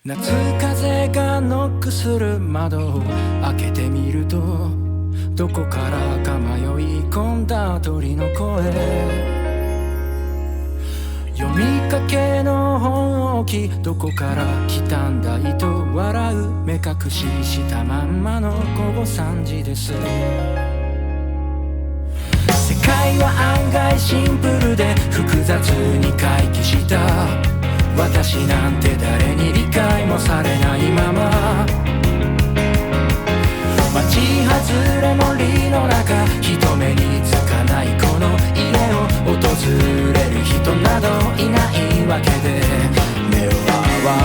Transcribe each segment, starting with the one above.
夏風がノックする窓を開けてみると、どこからか迷い込んだ鳥の声。読みかけの本を置き、どこから来たんだいと笑う、目隠ししたまんまの午後3時です。世界は案外シンプルで複雑に回帰した。私なんて誰に理解もされないまま、街外れ森の中、人目につかないこの家を訪れる人などいないわけで、目を合わ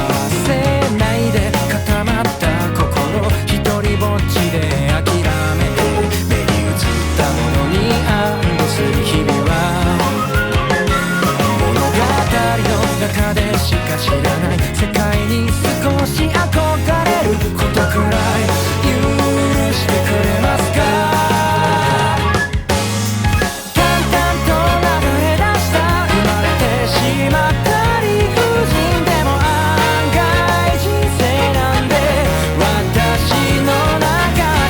せないで固まった心、一人ぼっちで諦めて目に映ったものに安堵する日々は、物語の中でしか知らない世界に少し憧れることくらい許してくれますか。淡々と流れ出した生まれてしまった理不尽でも案外人生なんで、私の中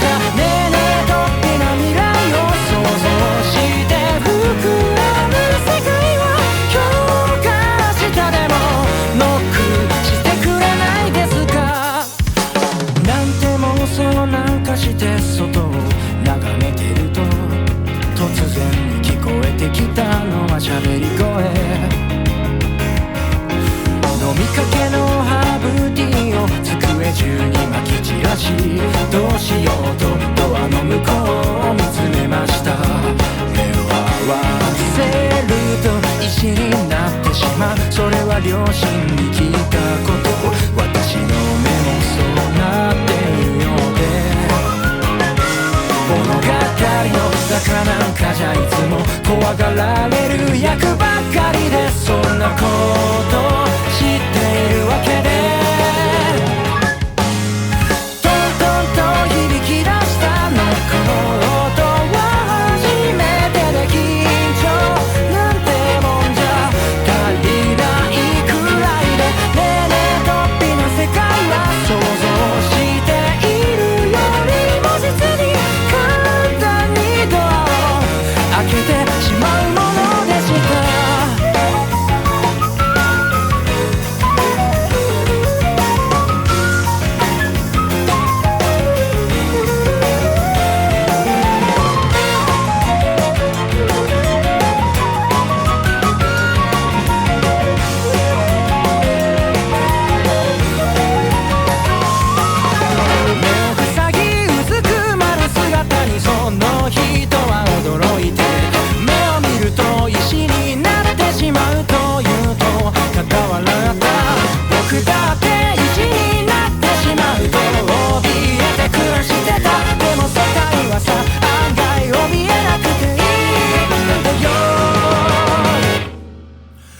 じゃねえねえとっぴな未来を想像して膨らむ世界は、今日から明日でもノックしてくれないですか。なんて妄想なんかして外を眺めてると、突然に聞こえてきたのは喋り声。飲みかけのハーブティーを机中にまき散らし、どうしようとドアの向こうを見つめました。目を合わせると石になってしまう、それは両親に聞いたこと、私の目もそうなっているようで、物語の中なんかじゃいつも怖がられる役ばかりで、そんなこと知っているわけで、トントンと響き出したノックの音は初めてで、緊張なんてもんじゃ足りないくらいで、ねえねえとっぴな世界は想像しているよりも実に簡単にドアを開けてしまうものでした。その人は驚いて、目を見ると石になってしまうというと傍笑った。僕だって石になってしまうと怯えて暮らしてた。でも世界はさ、案外怯えなくていいんだよ。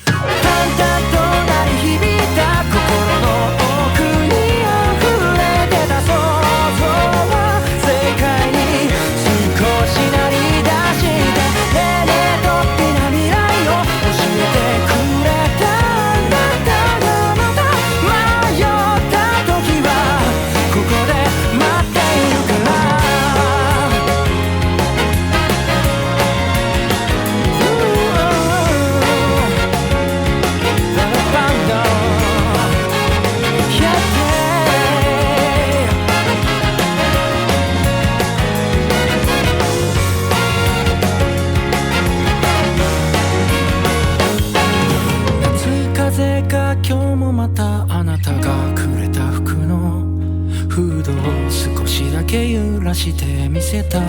淡々と鳴り響いた心の奥に溢れてた想像は、世界に少し鳴り出して、ねえねえとっぴな未来を教えてくれた。あなたがまた迷った時はここで待っているから。風が今日もまたあなたがくれた服のフードを少しだけ揺らしてみせた。